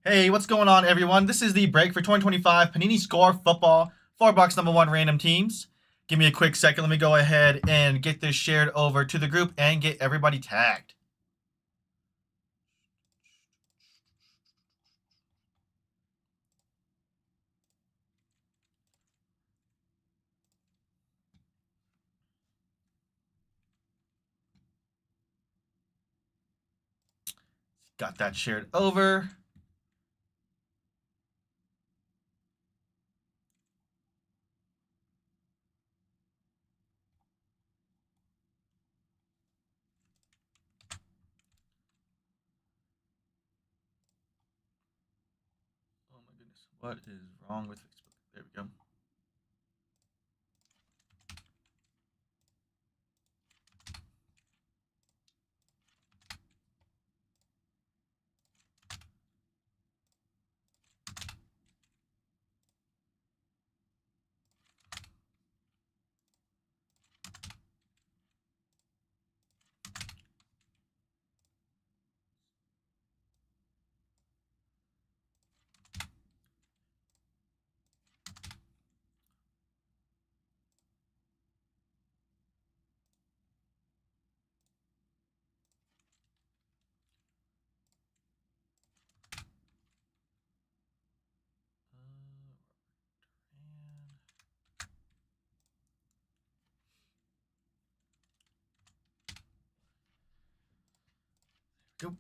Hey, what's going on, everyone? This is the break for 2025 Panini Score Football 4 box number 1 random teams. Give me a quick second. Let me go ahead and get this shared over to the group and get everybody tagged. Got that shared over. Oh my goodness. What is wrong with Facebook? There we go. Go.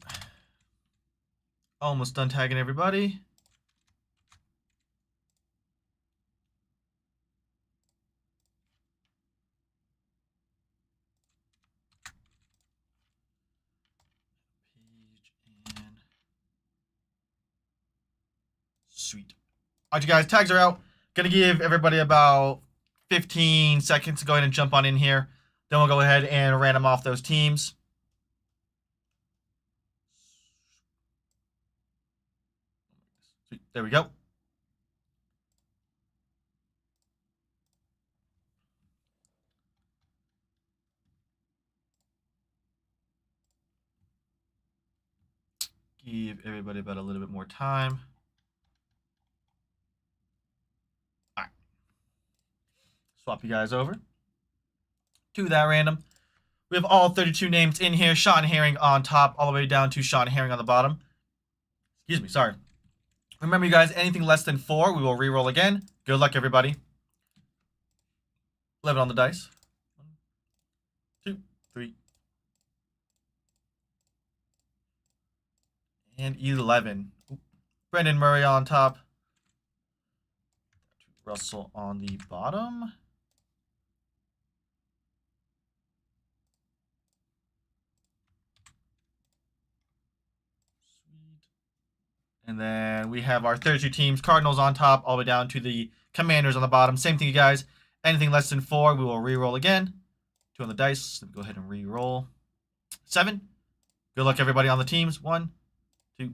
Almost done tagging everybody. Page and sweet. All right, you guys, tags are out. Gonna give everybody about 15 seconds to go ahead and jump on in here. Then we'll go ahead and random off those teams. Sweet. There we go. Give everybody about a little bit more time. All right. Swap you guys over to that random. We have all 32 names in here. Sean Herring on top, all the way down to Sean Herring on the bottom. Excuse me, sorry. Remember, you guys, anything less than 4, we will re-roll again. Good luck, everybody. 11 on the dice. 1, 2, 3. And 11. Brendan Murray on top. Russell on the bottom. Sweet. And then we have our 32 teams. Cardinals on top, all the way down to the Commanders on the bottom. Same thing, you guys. Anything less than 4, we will re-roll again. 2 on the dice. Let me go ahead and re-roll. 7. Good luck, everybody, on the teams. 1, 2,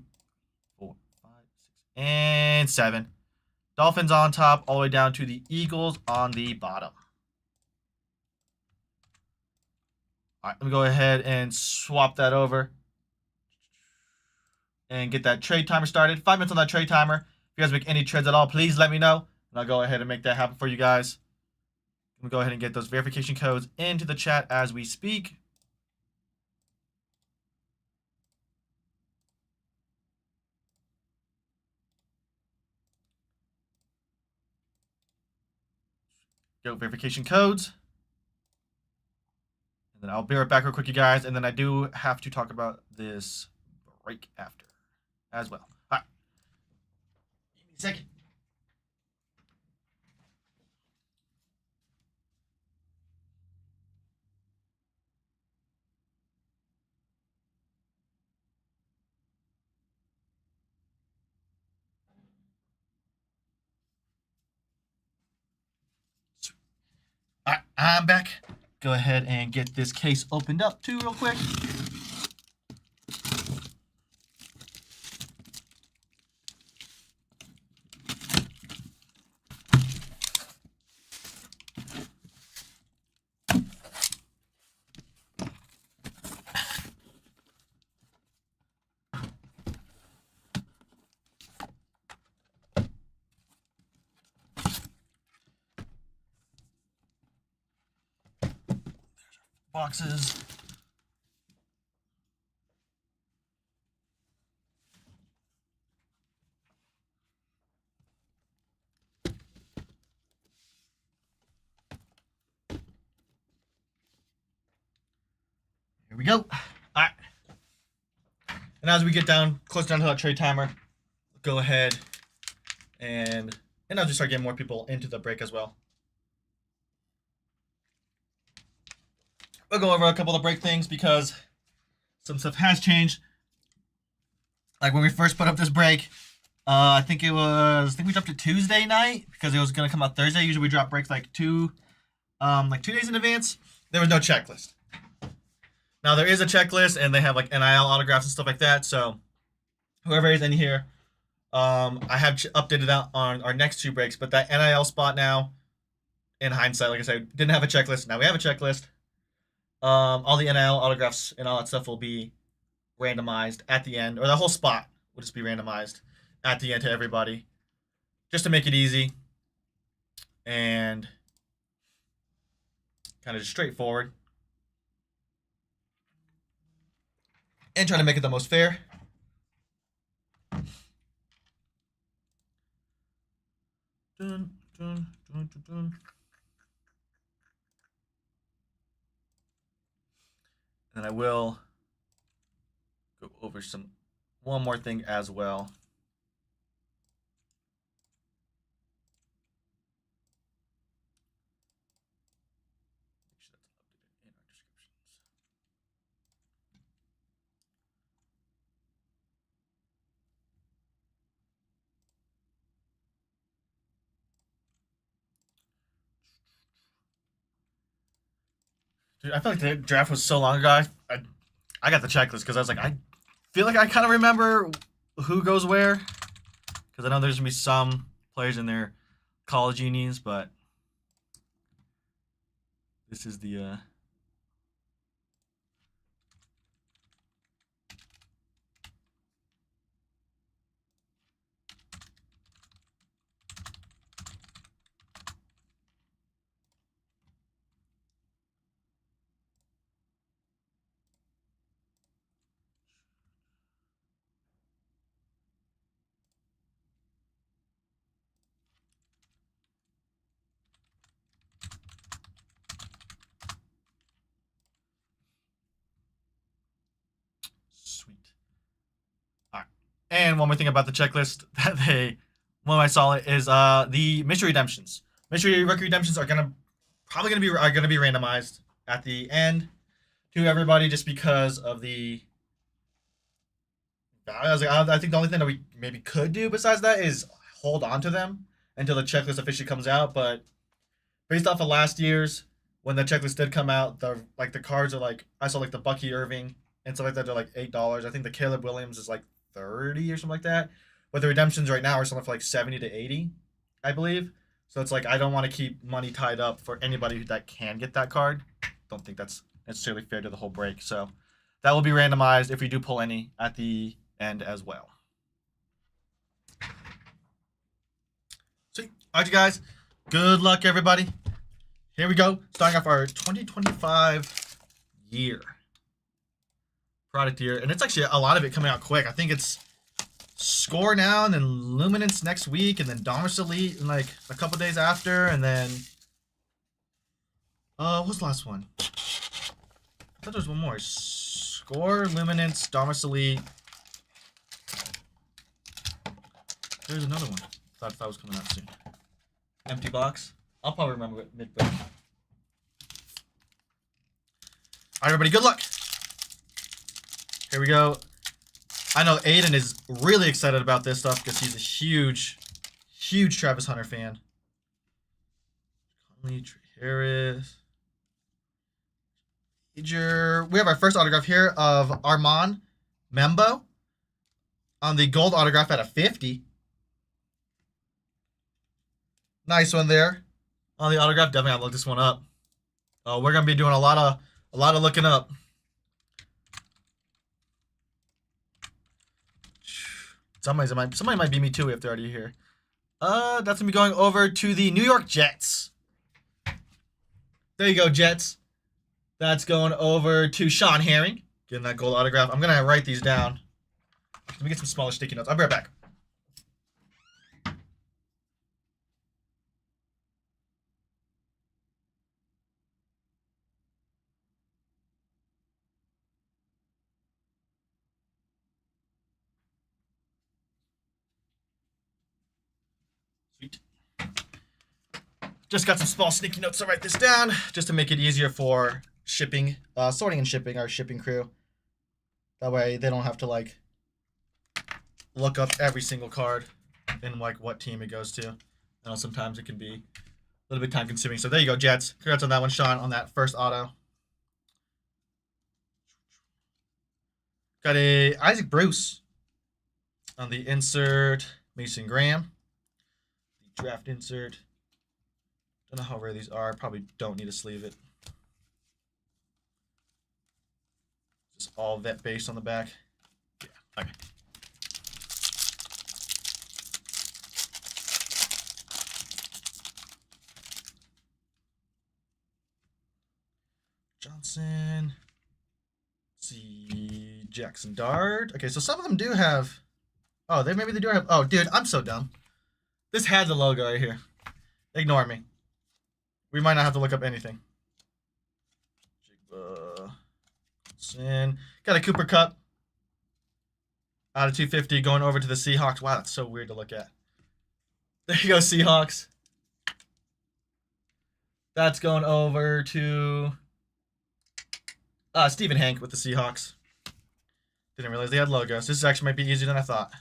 4, 5, 6, and 7. Dolphins on top, all the way down to the Eagles on the bottom. All right, let me go ahead and swap that over and get that trade timer started. 5 minutes on that trade timer. If you guys make any trades at all, please let me know, and I'll go ahead and make that happen for you guys. Let me go ahead and get those verification codes into the chat as we speak. Go verification codes. And then I'll be right back real quick, you guys. And then I do have to talk about this break after as well. All right. Give me a second. All right, I'm back. Go ahead and get this case opened up too real quick. boxes. Here we go. All right. And as we get close down to that trade timer, go ahead and as we start getting more people into the break as well. We'll go over a couple of break things because some stuff has changed. Like when we first put up this break, I think we dropped it Tuesday night because it was gonna come out Thursday. Usually we drop breaks like 2 days in advance. There was no checklist. Now there is a checklist, and they have like NIL autographs and stuff like that. So whoever is in here, I have updated that on our next 2 breaks. But that NIL spot now, in hindsight, like I said, didn't have a checklist. Now we have a checklist. All the NIL autographs and all that stuff will be randomized at the end, or the whole spot will just be randomized at the end to everybody, just to make it easy and kind of just straightforward, and try to make it the most fair. Dun, dun, dun, dun, dun. And I will go over one more thing as well. Dude, I feel like the draft was so long ago. I got the checklist because I was like, I feel like I kind of remember who goes where. Because I know there's going to be some players in their college unis, but this is the... Sweet. All right. And one more thing about the checklist that when I saw it is the mystery redemptions. Mystery rookie redemptions are probably gonna be randomized at the end to everybody, just because of the... I think the only thing that we maybe could do besides that is hold on to them until the checklist officially comes out. But based off of last year's, when the checklist did come out, the cards are like, I saw like the Bucky Irving and stuff like that, they're like $8. I think the Caleb Williams is like 30 or something like that. But the redemptions right now are something for like 70 to 80, I believe. So it's like, I don't want to keep money tied up for anybody that can get that card. Don't think that's necessarily fair to the whole break. So that will be randomized if we do pull any at the end as well. Sweet. All right, you guys. Good luck, everybody. Here we go. Starting off our 2025 year. Product year. And it's actually a lot of it coming out quick. I think it's Score now, and then Luminance next week, and then Dominus Elite in like a couple days after, and then... what's the last one? I thought there was one more. Score, Luminance, Dominus Elite. There's another one. Thought that was coming out soon. Empty box. I'll probably remember it mid-break. Alright, everybody, good luck. Here we go. I know Aiden is really excited about this stuff because he's a huge Travis Hunter fan. Conley, Trey Harris. We have our first autograph here of Armand Membo on the gold autograph at a 50. Nice one there on the autograph. Definitely have to look this one up. We're gonna be doing a lot of looking up. Somebody might beat me too if they're already here. That's gonna be going over to the New York Jets. There you go, Jets. That's going over to Sean Herring. Getting that gold autograph. I'm going to write these down. Let me get some smaller sticky notes. I'll be right back. Sweet. Just got some small sticky notes to write this down, just to make it easier for shipping, sorting and shipping, our shipping crew. That way they don't have to like look up every single card and like what team it goes to. I know sometimes it can be a little bit time consuming. So there you go, Jets. Congrats on that one, Sean, on that first auto. Got a Isaac Bruce on the insert, Mason Graham. The draft insert. Don't know how rare these are. Probably don't need to sleeve it. Just all vet based on the back. Yeah, okay. Johnson. Let's see, Jackson Dart. Okay, so some of them do have. Oh, maybe they do have. Oh, dude, I'm so dumb. This had the logo right here. Ignore me. We might not have to look up anything. Got a Cooper Cup out of 250 going over to the Seahawks. Wow, that's so weird to look at. There you go, Seahawks. That's going over to Stephen Hank with the Seahawks. Didn't realize they had logos. This actually might be easier than I thought.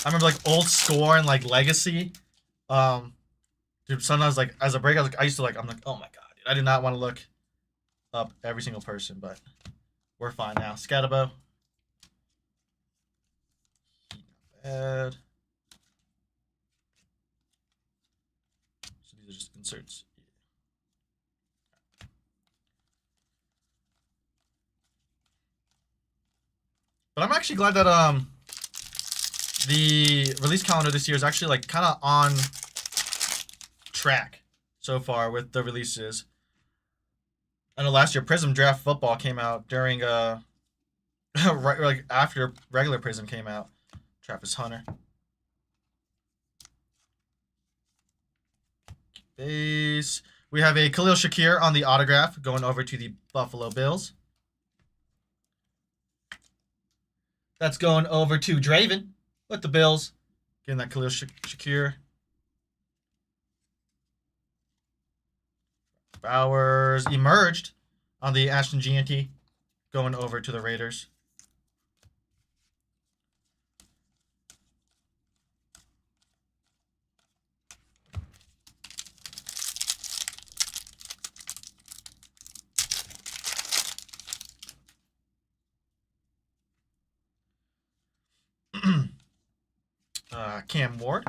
I remember like old Score and like Legacy. Dude, sometimes like as a break, I used to like, I'm like, oh my god, dude, I did not want to look up every single person, but we're fine now. Scatabo. Not bad. So these are just inserts. But I'm actually glad that the release calendar this year is actually like kind of on track so far with the releases. I know last year Prism Draft Football came out during right like after regular Prism came out. Travis Hunter. Base. We have a Khalil Shakir on the autograph going over to the Buffalo Bills. That's going over to Draven with the Bills. Getting that Khalil Shakir. Bowers emerged on the Ashton Gianti going over to the Raiders. Cam Ward.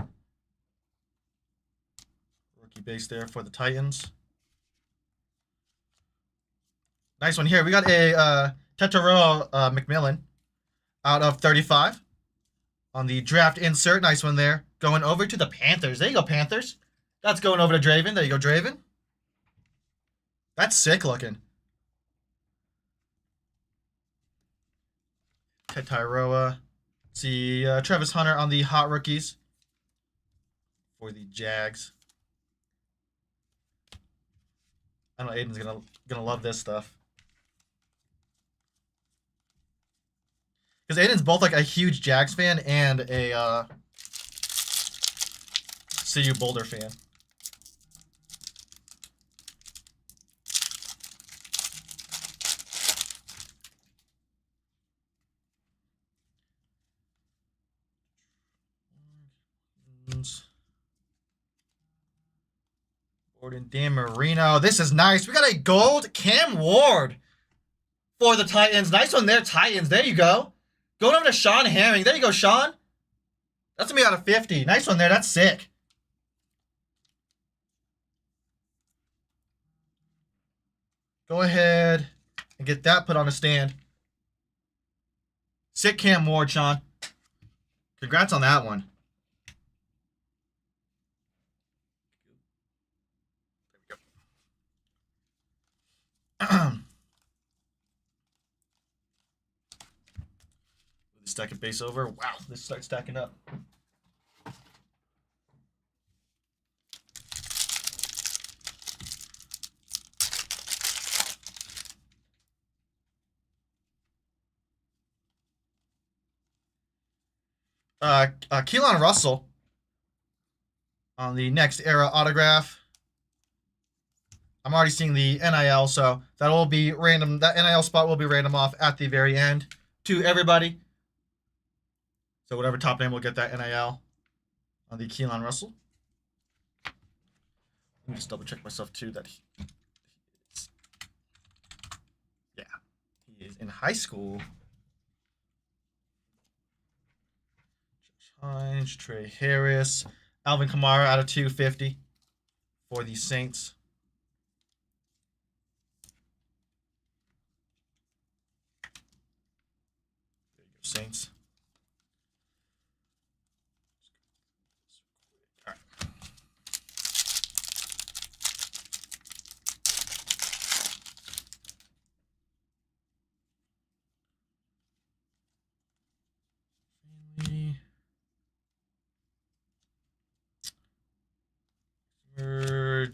Rookie base there for the Titans. Nice one here. We got a Tetaro McMillan out of 35 on the draft insert. Nice one there. Going over to the Panthers. There you go, Panthers. That's going over to Draven. There you go, Draven. That's sick looking. Tetairoa. See Travis Hunter on the hot rookies for the Jags. I know Aiden's gonna love this stuff. Because Aiden's both like a huge Jags fan and a CU Boulder fan. Gordon Dan Marino. This is nice. We got a gold Cam Ward for the Titans. Nice one there, Titans. There you go. Going over to Sean Herring. There you go, Sean. That's going to be out of 50. Nice one there. That's sick. Go ahead and get that put on a stand. Sick Cam Ward, Sean. Congrats on that one. stack of base over. Wow, this starts stacking up. Keelan Russell on the next era autograph. I'm already seeing the NIL, so that will be random. That NIL spot will be random off at the very end to everybody. So whatever top name will get that NIL on the Keelan Russell. Let me just double check myself too that he is in high school. Josh Hines, Trey Harris, Alvin Kamara out of 250 for the Saints. There you go, Saints. All right.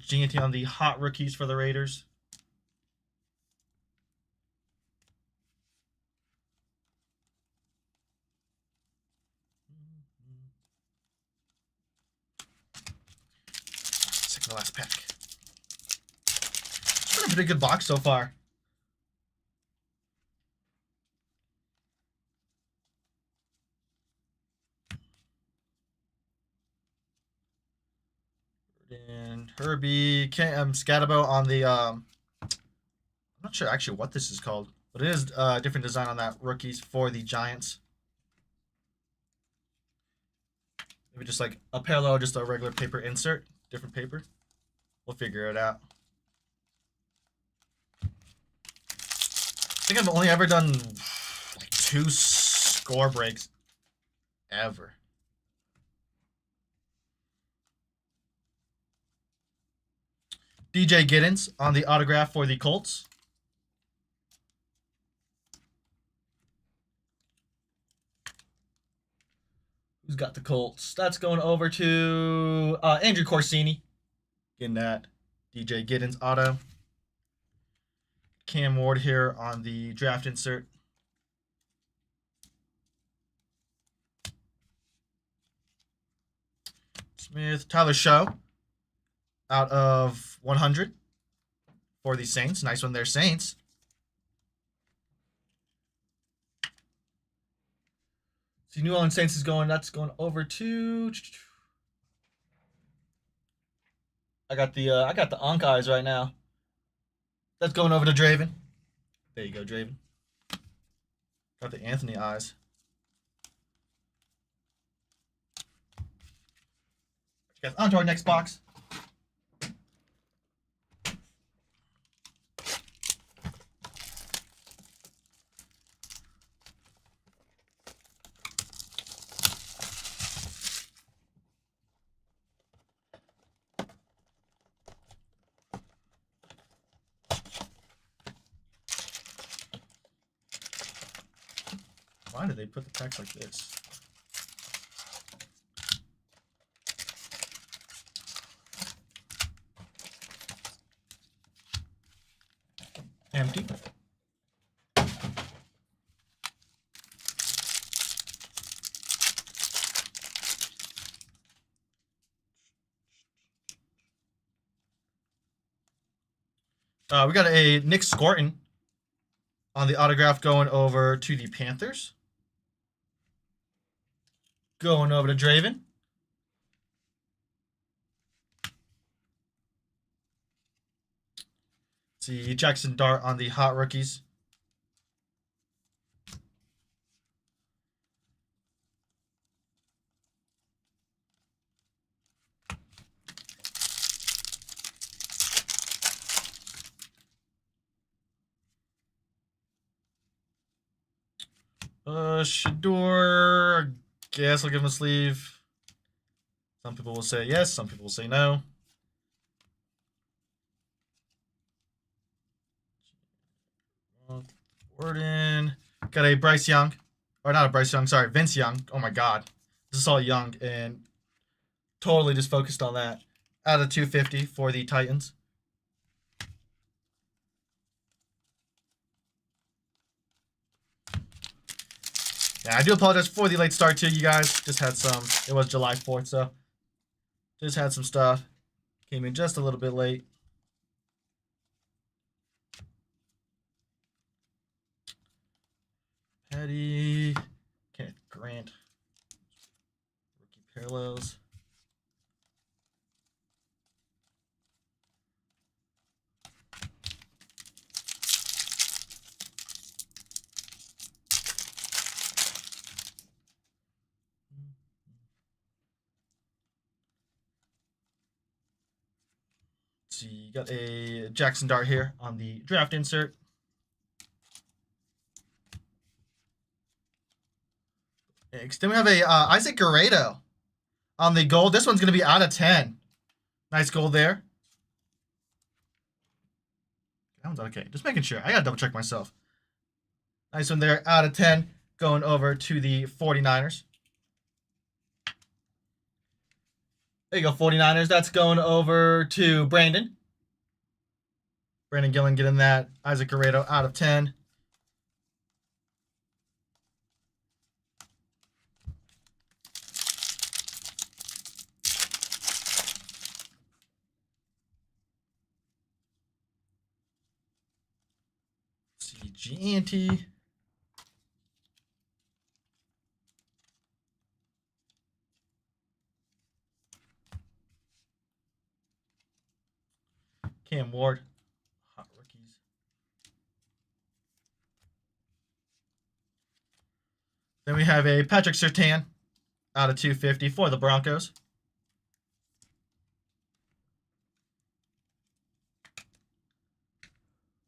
GNT on the hot rookies for the Raiders. Second to last pack. It's been a pretty good box so far. And Herbie, Scatabo on the I'm not sure actually what this is called, but it is a different design on that rookies for the Giants. Maybe just like a parallel, just a regular paper insert, different paper. We'll figure it out. I think I've only ever done like 2 score breaks ever. DJ Giddens on the autograph for the Colts. Who's got the Colts? That's going over to Andrew Corsini. Getting that DJ Giddens auto. Cam Ward here on the draft insert. Smith, Tyler Show out of 100 for the Saints. Nice one there, Saints. See, New Orleans Saints is going. That's going over to. I got the Onk eyes right now. That's going over to Draven. There you go, Draven. Got the Anthony eyes. Guys, on to our next box. Why did they put the packs like this? Empty. We got a Nick Scorton on the autograph going over to the Panthers. Going over to Draven. See Jackson Dart on the hot rookies. Shador. Guess I'll give him a sleeve. Some people will say yes, some people will say no. Warden. Got a Bryce Young Or not a Bryce Young, sorry, Vince Young. Oh my God. This is all Young and totally just focused on that. Out of 250 for the Titans. Yeah, I do apologize for the late start too, you guys. Just had some, it was July 4th, so just had some stuff. Came in just a little bit late. Petty, Kenneth Grant, rookie parallels. Let's see, you got a Jackson Dart here on the draft insert. Then we have a Isaac Guerrero on the gold. This one's going to be out of 10. Nice gold there. That one's okay. Just making sure. I got to double check myself. Nice one there. Out of 10. Going over to the 49ers. There you go, 49ers. That's going over to Brandon. Brandon Gillen getting that. Isaac Guerrero out of 10. Gianti. Cam Ward. Hot rookies. Then we have a Patrick Surtain out of 250 for the Broncos.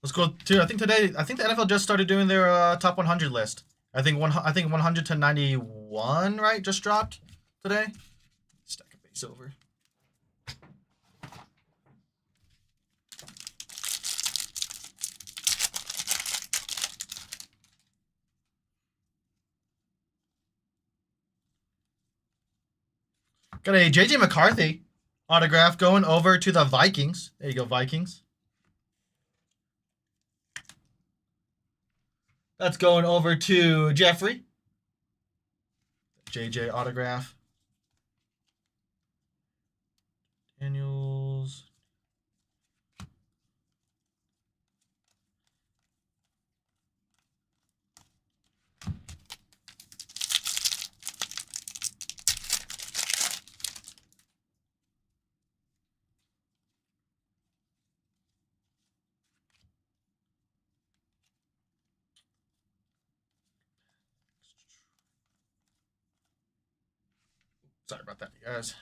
Let's go to, I think the NFL just started doing their top 100 list. I think 100 to 91, right? Just dropped today. Stack a base over. Got a JJ McCarthy autograph going over to the Vikings. There you go, Vikings. That's going over to Jeffrey. JJ autograph. Daniels. Sorry about that, you guys.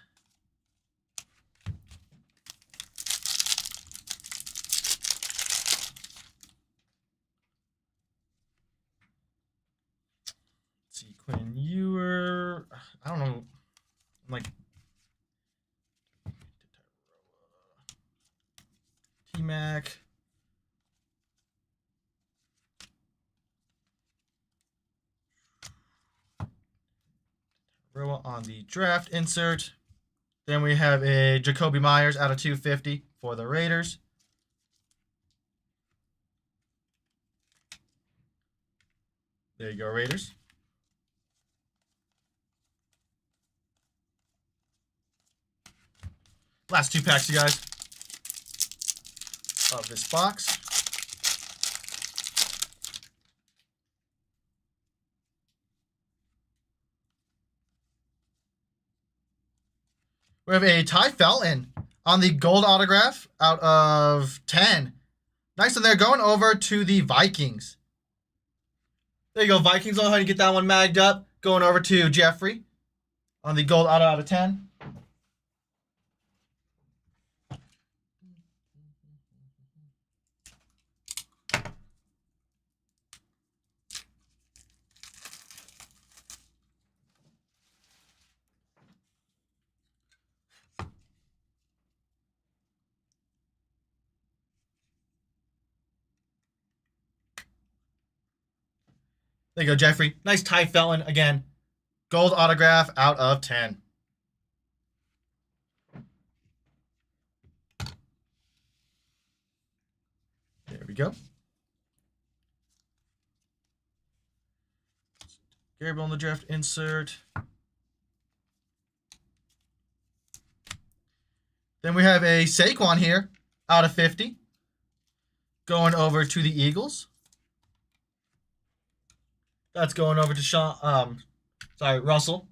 Let's see, Quinn Ewer. I don't know. I'm like T-Mac. Roa on the draft insert. Then we have a Jacoby Myers out of 250 for the Raiders. There you go, Raiders. Last two packs, you guys, of this box. We have a Ty Felton on the gold autograph out of 10. Nice one there. Going over to the Vikings. There you go, Vikings. I'll know how to get that one magged up. Going over to Jeffrey on the gold auto out of 10. There you go, Jeffrey. Nice Ty Felton again. Gold autograph out of 10. There we go. Gabriel on the draft insert. Then we have a Saquon here out of 50. Going over to the Eagles. That's going over to Russell.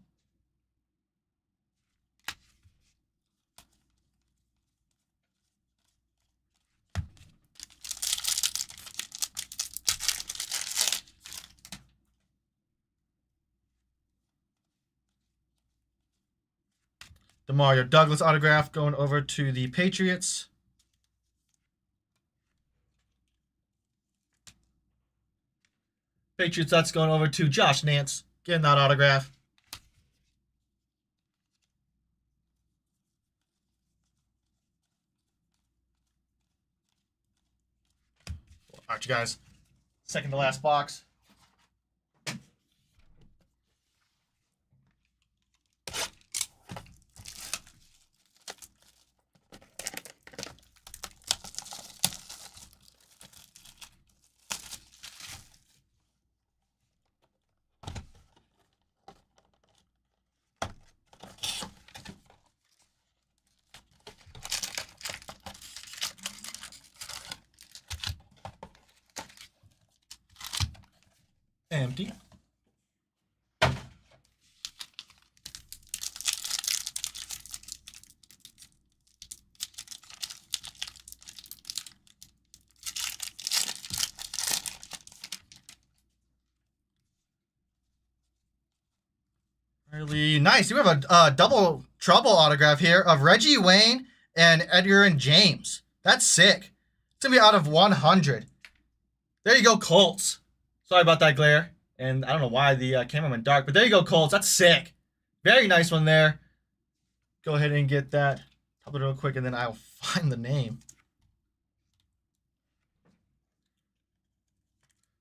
The Mario Douglas autograph going over to the Patriots. Patriots, that's going over to Josh Nance. Getting that autograph. All right, you guys. Second to last box. Empty. Really nice. We have a double trouble autograph here of Reggie Wayne and Edgar and James. That's sick. It's going to be out of 100. There you go, Colts. Sorry about that glare. And I don't know why the camera went dark, but there you go, Colts. That's sick. Very nice one there. Go ahead and get that. Pop it real quick, and then I'll find the name.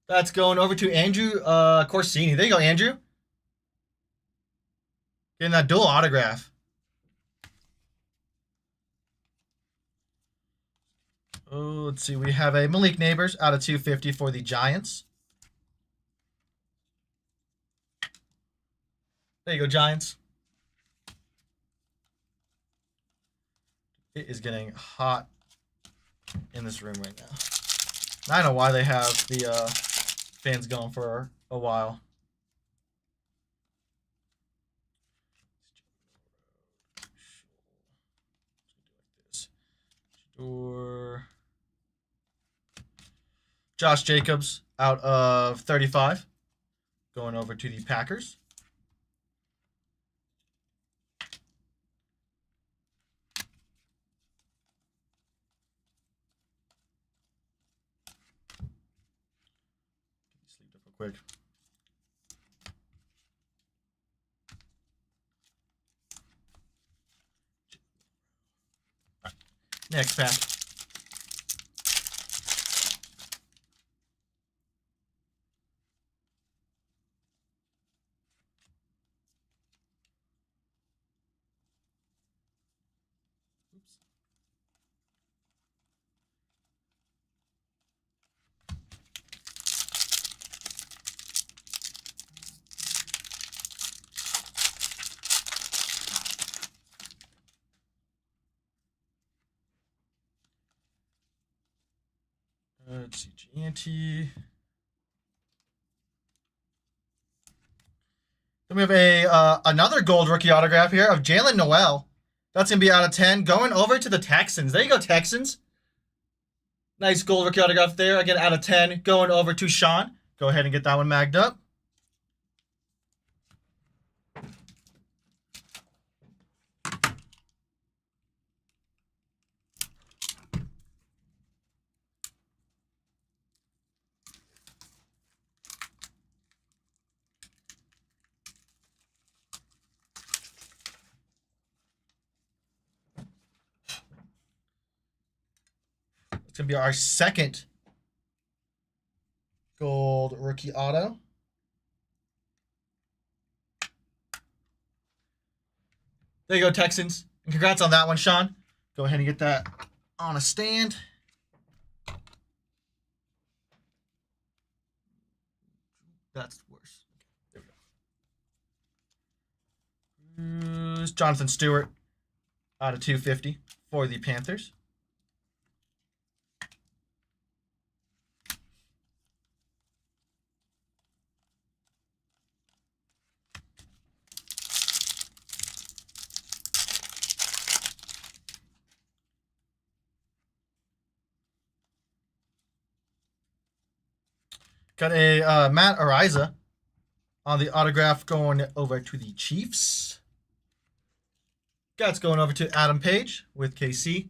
That's going over to Andrew Corsini. There you go, Andrew. Getting that dual autograph. Oh, let's see. We have a Malik Neighbors out of 250 for the Giants. There you go, Giants. It is getting hot in this room right now. I don't know why they have the fans going for a while. Or Josh Jacobs out of 35. Going over to the Packers. Sleep up real quick. Right. Next pack. Let's see, GNT. Then we have a another gold rookie autograph here of Jalen Noel. That's going to be out of 10. Going over to the Texans. There you go, Texans. Nice gold rookie autograph there. Again, out of 10. Going over to Sean. Go ahead and get that one magged up. It's going to be our second gold rookie auto. There you go, Texans. And congrats on that one, Sean. Go ahead and get that on a stand. That's worse. There we go. Jonathan Stewart out of 250 for the Panthers. Got a Matt Ariza on the autograph going over to the Chiefs. That's going over to Adam Page with KC.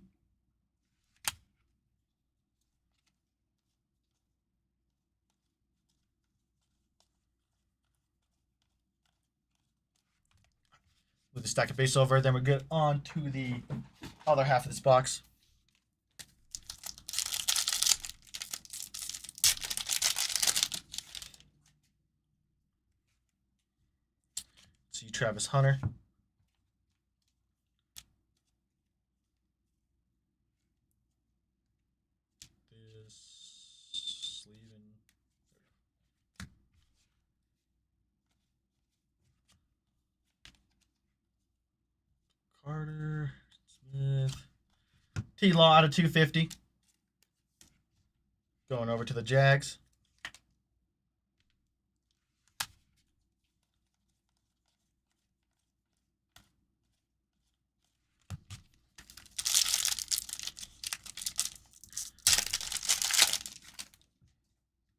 With the stack of base over, then we're good on to the other half of this box. See Travis Hunter. This sleeve and Carter Smith. T-Law out of 250. Going over to the Jags.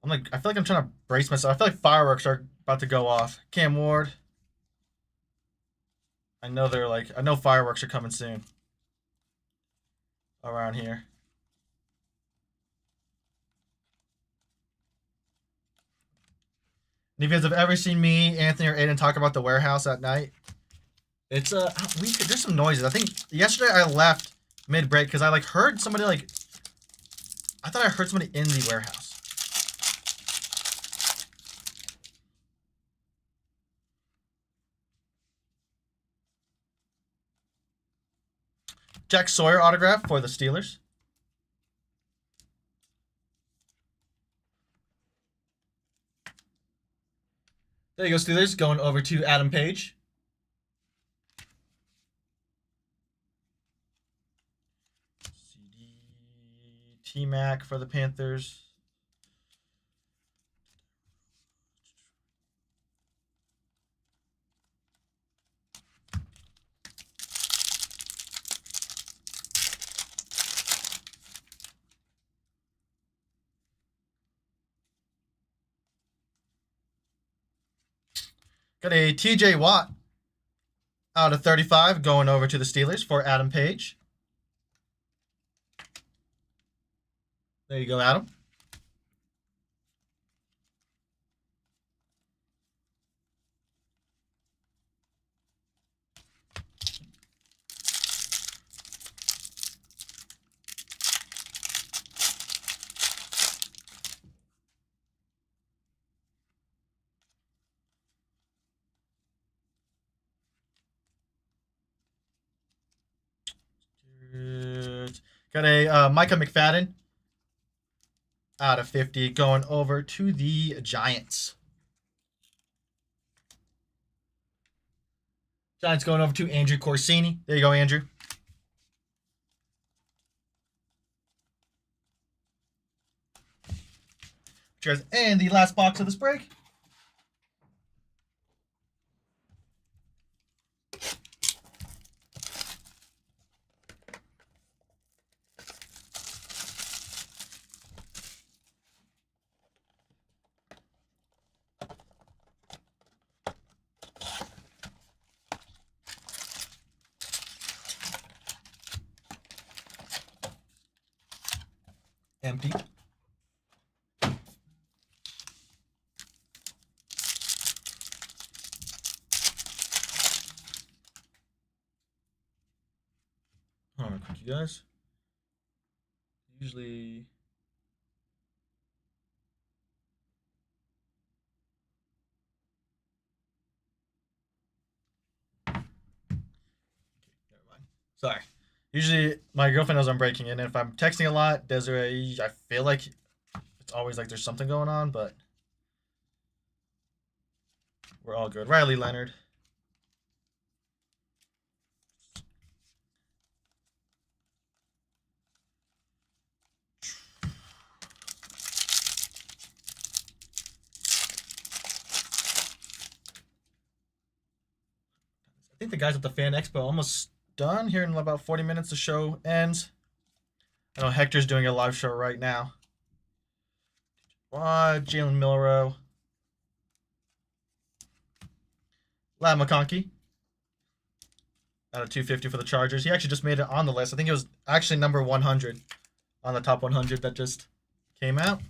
I feel like I'm trying to brace myself. I feel like fireworks are about to go off. Cam Ward. I know fireworks are coming soon. Around here. And if you guys have ever seen me, Anthony, or Aiden talk about the warehouse at night, it's there's some noises. I think yesterday I left mid break because I heard somebody I thought I heard somebody in the warehouse. Jack Sawyer autograph for the Steelers. There you go, Steelers. Going over to Adam Page. CD T-Mac for the Panthers. Got a TJ Watt out of 35 going over to the Steelers for Adam Page. There you go, Adam. Got a Micah McFadden out of 50 going over to the Giants. Giants going over to Andrew Corsini. There you go, Andrew. Cheers. And the last box of this break. Empty. Hold on, quick, you guys. Usually. Sorry. Usually, my girlfriend knows I'm breaking in, and if I'm texting a lot, Desiree, I feel like it's always like there's something going on, but we're all good. Riley Leonard. I think the guys at the Fan Expo are almost done here in about 40 minutes. The show ends. I know Hector's doing a live show right now. Jalen Milrow. Lad McConkey. Out of 250 for the Chargers. He actually just made it on the list. I think it was actually number 100 on the top 100 that just came out.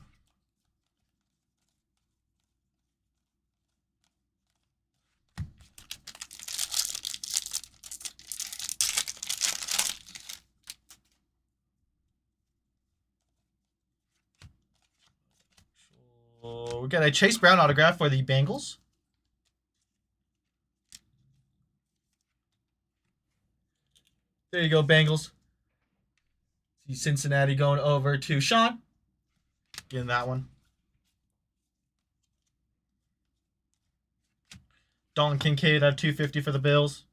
We got a Chase Brown autograph for the Bengals. There you go, Bengals. See Cincinnati going over to Sean. Getting that one. Dalton Kincaid at 250 for the Bills.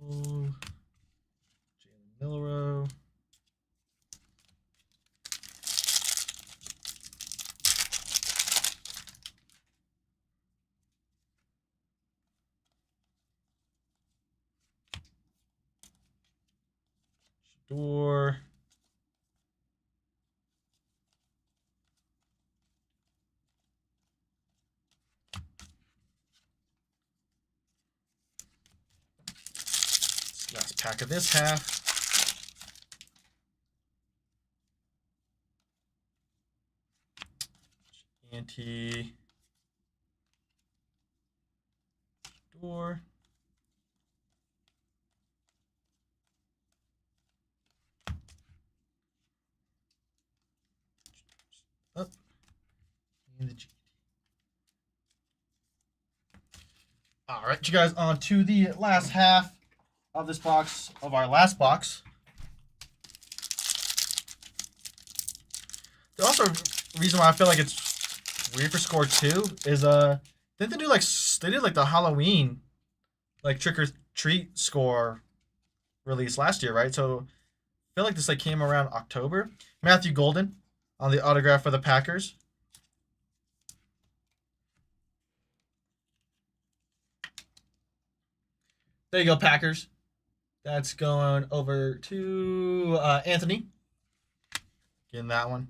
Jalen Milrow. Shador. Last pack of this half. Anti. Shador. Up. And the G. All right, you guys, on to the last half of this box, of our last box. The also reason why I feel like it's weird for score 2 is didn't they do like they did like the Halloween like trick or treat score release last year, right? So I feel like this like came around October. Matthew Golden on the autograph for the Packers. There you go, Packers. That's going over to Anthony. Getting that one.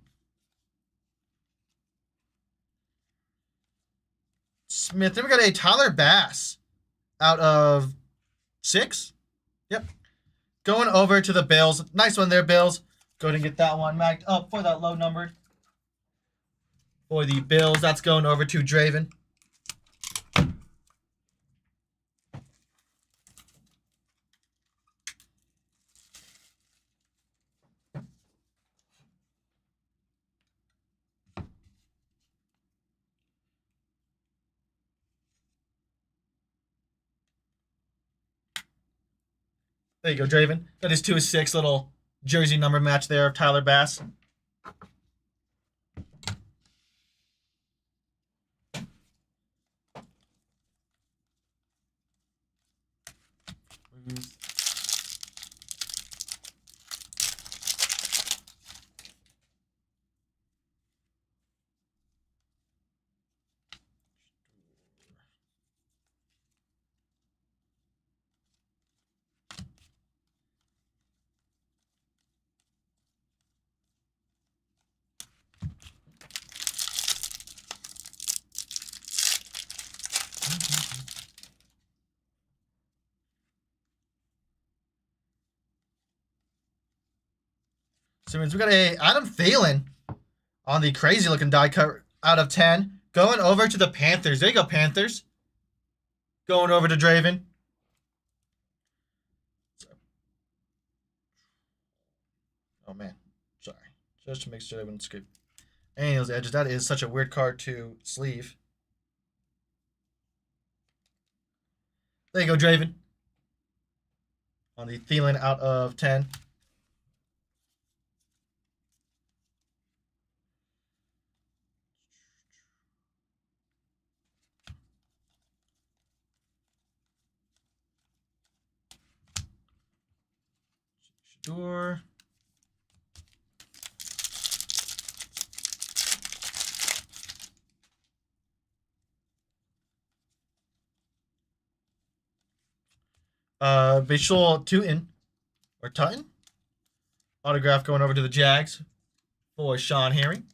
Smith. Then we got a Tyler Bass out of 6. Yep. Going over to the Bills. Nice one there, Bills. Go ahead and get that one marked up for that low number. For the Bills, that's going over to Draven. There you go, Draven. That is 2-6 little jersey number match there of Tyler Bass. Simmons, we got a Adam Thielen on the crazy looking die cut out of 10. Going over to the Panthers. There you go, Panthers. Going over to Draven. Oh man, sorry. Just to make sure I wouldn't skip any of those edges. That is such a weird card to sleeve. There you go, Draven. On the Thielen out of 10. Shador. Visual Tutin or Tutton. Autograph going over to the Jags for Sean Herring.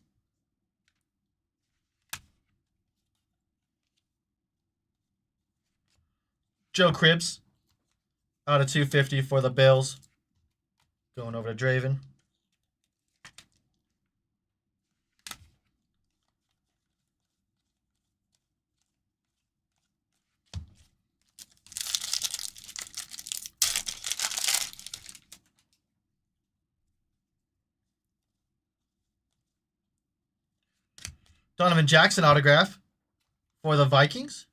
Joe Cribbs out of 250 for the Bills. Going over to Draven. Donovan Jackson autograph for the Vikings.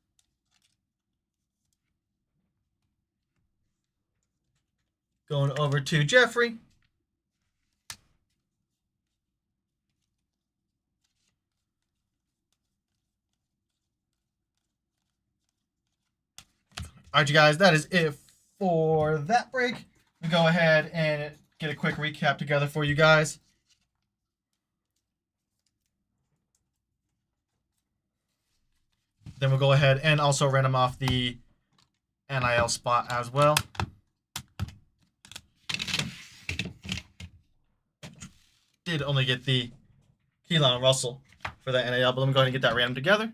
Going over to Jeffrey. All right, you guys, that is it for that break. We go ahead and get a quick recap together for you guys. Then we'll go ahead and also random off the NIL spot as well. Did only get the Keelan Russell for that NIL, but let me go ahead and get that random together.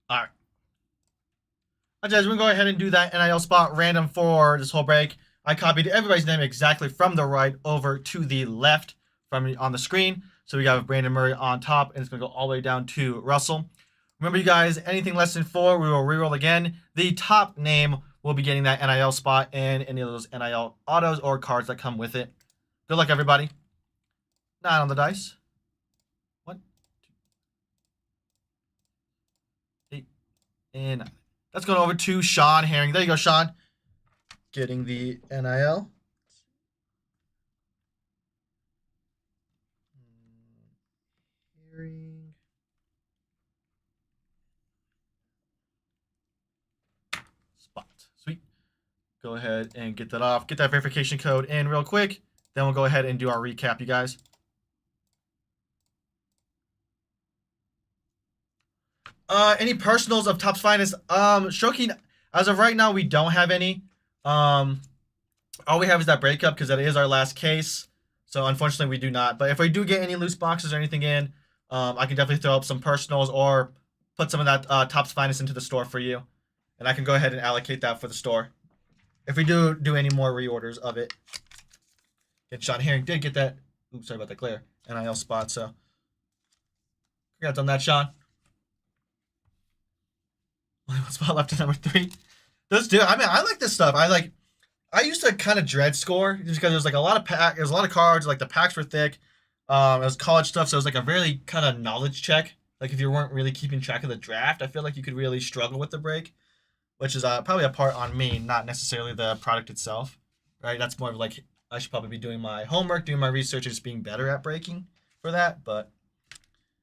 All right. All right, guys, we're going to go ahead and do that NIL spot random for this whole break. I copied everybody's name exactly from the right over to the left from on the screen. So we got Brandon Murray on top, and it's going to go all the way down to Russell. Remember, you guys, anything less than 4, we will reroll again. The top name will be getting that NIL spot and any of those NIL autos or cards that come with it. Good luck, everybody. 9 on the dice. 1, 2, 8, and 9. That's going over to Sean Herring. There you go, Sean. Getting the NIL. Herring. Spot. Sweet. Go ahead and get that off. Get that verification code in real quick. Then we'll go ahead and do our recap, you guys. Any personals of Topps Finest? Shokin, as of right now, we don't have any. All we have is that breakup because that is our last case. So unfortunately, we do not. But if we do get any loose boxes or anything in, I can definitely throw up some personals or put some of that Topps Finest into the store for you. And I can go ahead and allocate that for the store. If we do any more reorders of it. And Sean Herring did get that. Oops, sorry about that glare. NIL spot, so. Congrats on that, Sean. Only one spot left at number 3. Let's do it. I mean, I like this stuff. I used to kind of dread score just because there's like a lot of there's a lot of cards. Like the packs were thick. It was college stuff, so it was like a really kind of knowledge check. Like if you weren't really keeping track of the draft, I feel like you could really struggle with the break, which is probably a part on me, not necessarily the product itself. Right? That's more of like I should probably be doing my homework, doing my research, and just being better at breaking for that. But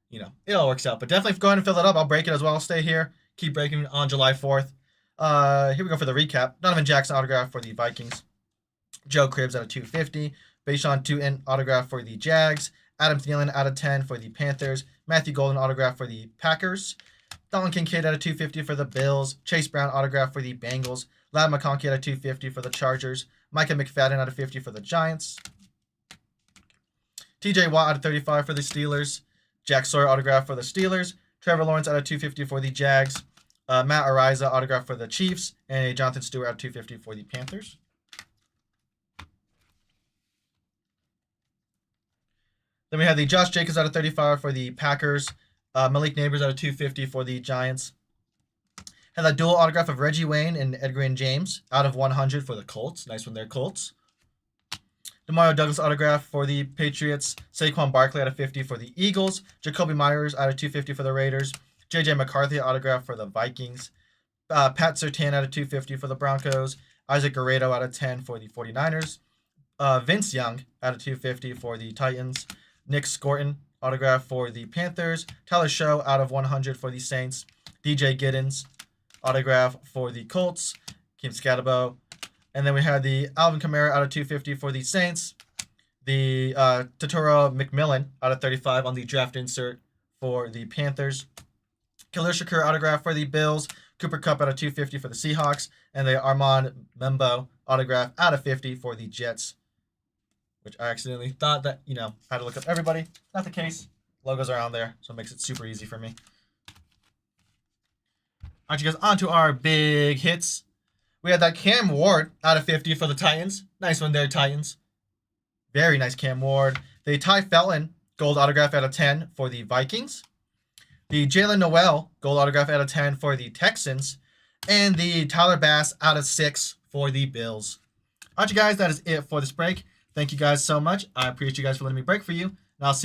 you know, it all works out. But definitely go ahead and fill that up. I'll break it as well. I'll stay here. Keep breaking on July 4th. Here we go for the recap. Donovan Jackson autograph for the Vikings. Joe Cribbs out of 250. Bashan Tutin autograph for the Jags. Adam Thielen out of 10 for the Panthers. Matthew Golden autograph for the Packers. Dalton Kincaid out of 250 for the Bills. Chase Brown autograph for the Bengals. Lad McConkey out of 250 for the Chargers. Micah McFadden out of 50 for the Giants. TJ Watt out of 35 for the Steelers. Jack Sawyer autograph for the Steelers. Trevor Lawrence out of 250 for the Jags. Matt Ariza autograph for the Chiefs. And a Jonathan Stewart out of 250 for the Panthers. Then we have the Josh Jacobs out of 35 for the Packers. Malik Neighbors out of 250 for the Giants. Have that dual autograph of Reggie Wayne and Edgerrin James out of 100 for the Colts. Nice one there, Colts. Demario Douglas autograph for the Patriots. Saquon Barkley out of 50 for the Eagles. Jacoby Myers out of 250 for the Raiders. J.J. McCarthy autograph for the Vikings. Pat Surtain out of 250 for the Broncos. Isaac Guerrero out of 10 for the 49ers. Vince Young out of 250 for the Titans. Nick Scorton autograph for the Panthers. Tyler Show out of 100 for the Saints. DJ Giddens autograph for the Colts. Kim Scatabo. And then we had the Alvin Kamara out of 250 for the Saints. The Totoro McMillan out of 35 on the draft insert for the Panthers. Khalil Shakur autograph for the Bills. Cooper Kupp out of 250 for the Seahawks. And the Armand Membo autograph out of 50 for the Jets. Which I accidentally thought that, I had to look up everybody. Not the case. Logos are on there, so it makes it super easy for me. All right, you guys, on to our big hits. We had that Cam Ward out of 50 for the Titans. Nice one there, Titans. Very nice Cam Ward. The Ty Felton gold autograph out of 10 for the Vikings. The Jalen Noel gold autograph out of 10 for the Texans. And the Tyler Bass out of 6 for the Bills. All right, you guys, that is it for this break. Thank you guys so much. I appreciate you guys for letting me break for you. And I'll see